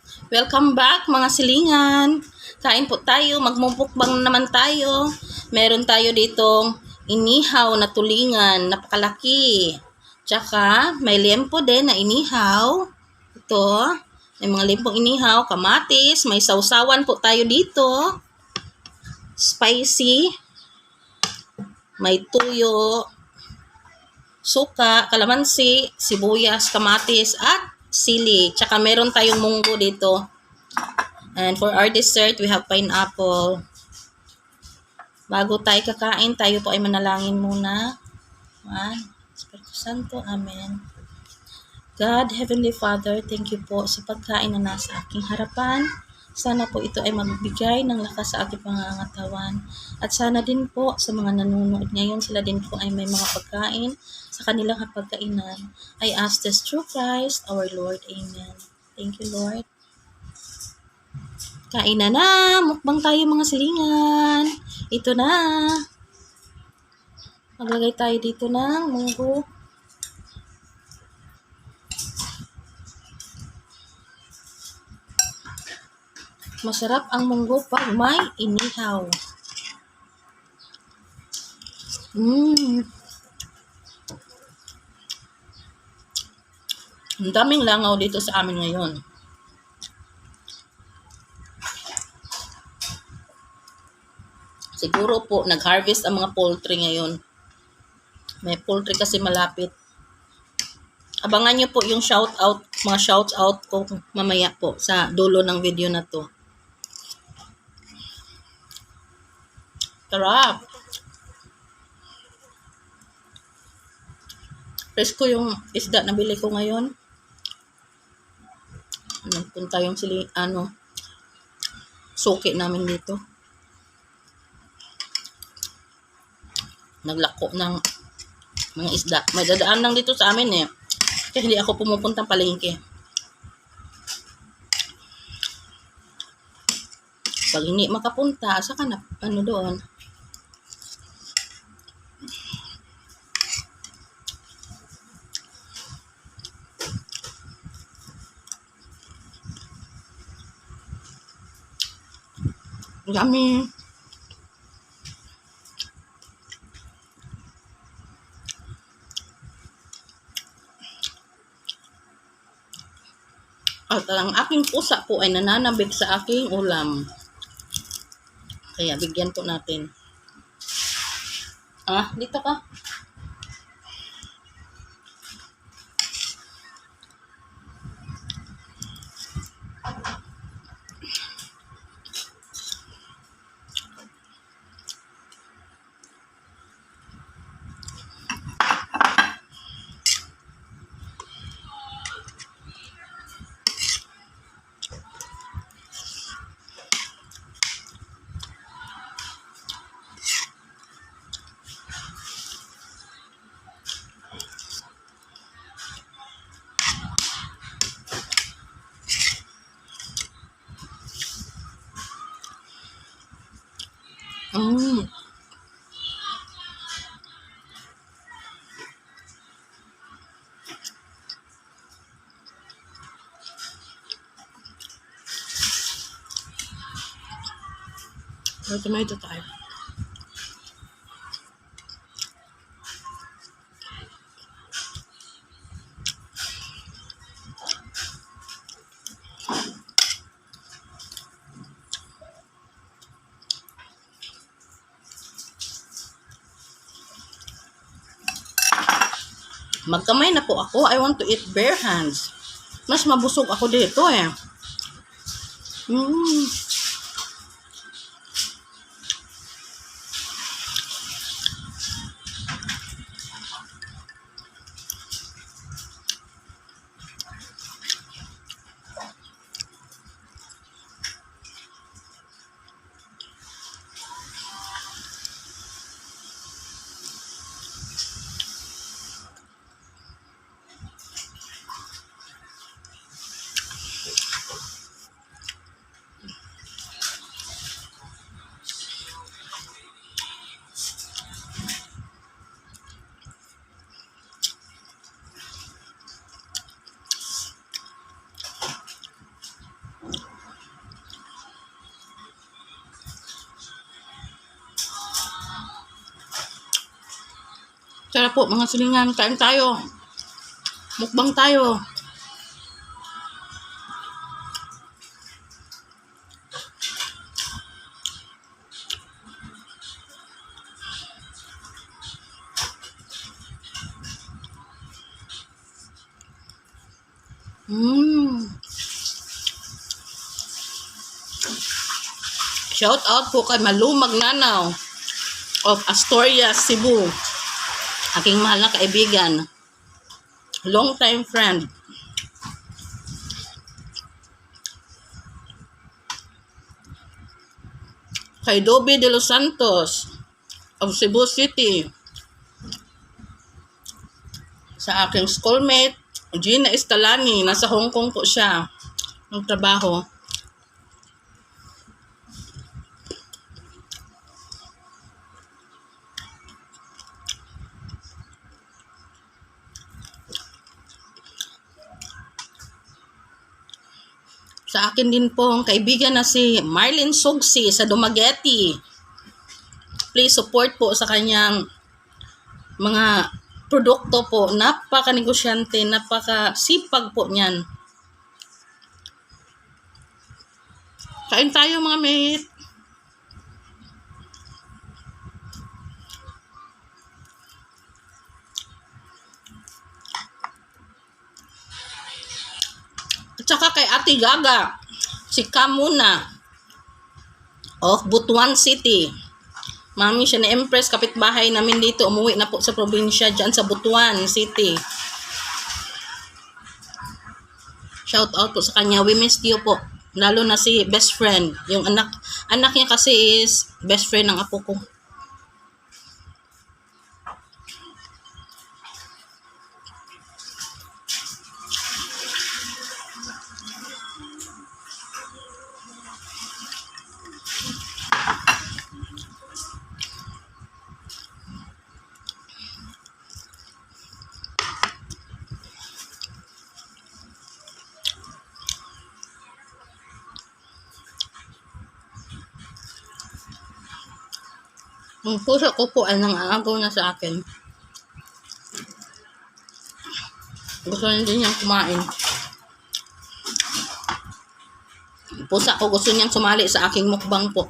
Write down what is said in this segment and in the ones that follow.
Welcome back mga silingan. Kain po tayo, magmumukbang naman tayo. Meron tayo ditong inihaw na tulingan, napakalaki. Tsaka may lempo din na inihaw. Ito, may mga lempong inihaw, kamatis, may sausawan po tayo dito. Spicy. May tuyo, suka, kalamansi, sibuyas, kamatis, at sili. Tsaka meron tayong munggo dito. And for our dessert, we have pineapple. Bago tayo kakain, tayo po ay manalangin muna. Espiritu Santo, Amen. God, Heavenly Father, thank you po sa pagkain na nasa aking harapan. Sana po ito ay magbigay ng lakas sa aking pangangatawan. At sana din po sa mga nanonood ngayon, sila din po ay may mga pagkain sa kanilang hapagkainan. I ask this through Christ, our Lord. Amen. Thank you, Lord. Kain na. Mukbang tayo mga silingan. Ito na. Maglagay tayo dito ng munggo. Masarap ang munggo pag may inihaw. Ang daming langaw dito sa amin ngayon. Siguro po, nag-harvest ang mga poultry ngayon. May poultry kasi malapit. Abangan nyo po yung mga shout out ko mamaya po sa dulo ng video na to. Sarap! Presko yung isda na bili ko ngayon. Nagpunta yung suki namin dito. Naglako ng mga isda. May dadaan lang dito sa amin eh. Kaya hindi ako pumupuntang palengke. Pag hindi makapunta, saka na doon. Yummy. At ang aking pusa po ay nananabik sa aking ulam. Kaya bigyan po natin. Dito ka. May tomato tayo. Magkamay na po ako. I want to eat bare hands. Mas mabusog ako dito eh. po mga silingan. Kain tayo. Mukbang tayo. Shout out po kay Malumag Nanaw of Astoria, Cebu. Aking mahal na kaibigan. Long time friend. Kay Dobby de los Santos of Cebu City. Sa aking schoolmate, Gina Estalani. Nasa Hong Kong po siya. Nagtrabaho. Sa akin din po ang kaibigan na si Marlene Sugsi sa Dumaguete. Please support po sa kanyang mga produkto po. Napaka-negosyante, napaka-sipag po niyan. Kain tayo mga mate. Tsaka kay Ate Gaga, si Kamuna of Butuan City. Mami siya na Empress, kapitbahay namin dito. Umuwi na po sa probinsya dyan sa Butuan City. Shout out po sa kanya. We missed you po. Lalo na si best friend. Yung anak niya kasi is best friend ng apo ko. Ang puso ko po ay nangaagaw na sa akin. Gusto niya din niyang kumain. Ang pusa ko gusto niyang sumali sa aking mukbang po.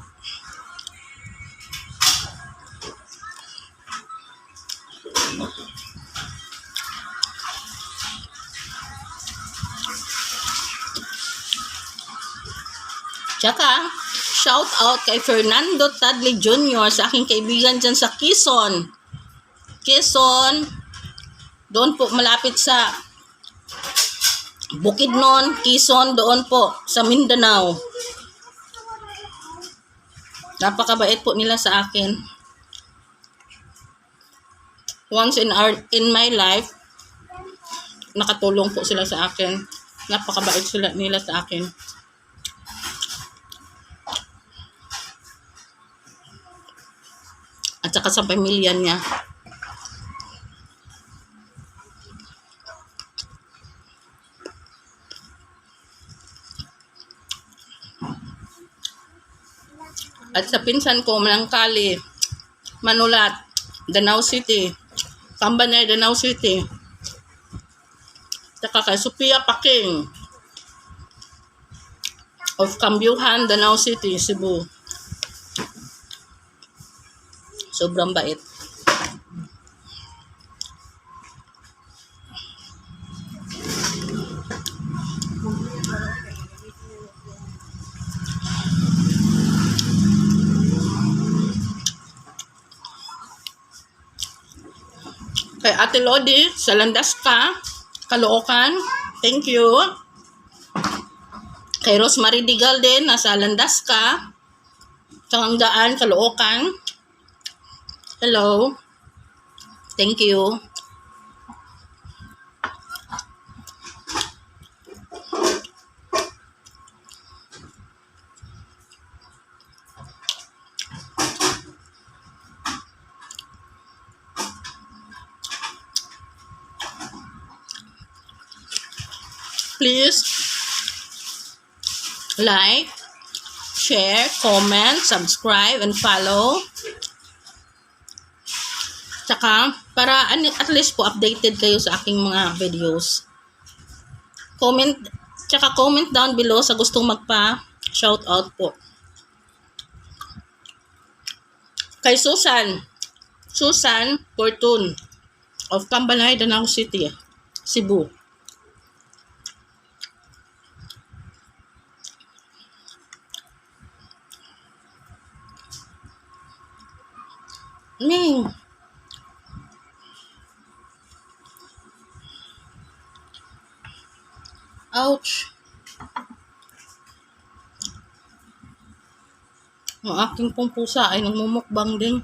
Tsaka, shout out kay Fernando Tadley Jr. sa aking kaibigan dyan sa Quezon. Quezon, doon po malapit sa Bukidnon, Quezon, doon po sa Mindanao. Napakabait po nila sa akin. Once in my life, nakatulong po sila sa akin. Napakabait nila sa akin. At saka sa pamilya niya. At sa pinsan ko, Malangkali, Manulat, Danau City, Cambanay, Danau City. At saka kay Sophia Paking of Cambyuhan, Danau City, Cebu. Sobrang bait. Kay Ate Lodi sa Landaska, Caloocan. Thank you. Kay Rosemary Digal din, nasa Landaska, Tangandaan, Caloocan. Hello. Thank you. Please like, share, comment, subscribe, and follow Tsaka, para at least po updated kayo sa aking mga videos. Comment down below sa gustong magpa-shoutout po. Kay Susan Fortune of Cambalay, Danao City, Cebu. Ning. Ouch. Ang aking pong pusa ay nagmumukbang din.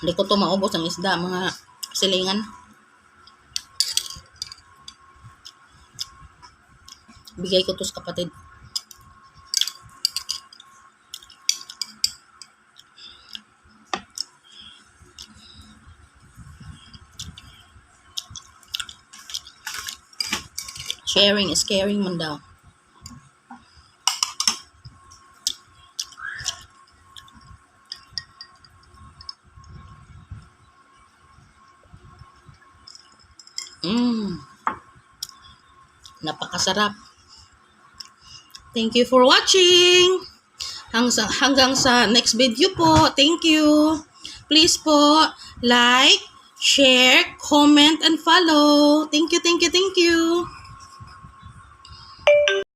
Hindi ko to maubos ang isda, mga silingan. Bigay ko to sa kapatid. Sharing is caring man daw. Napakasarap. Thank you for watching. Hanggang sa next video po. Thank you. Please po, like, share, comment, and follow. Thank you, thank you, thank you.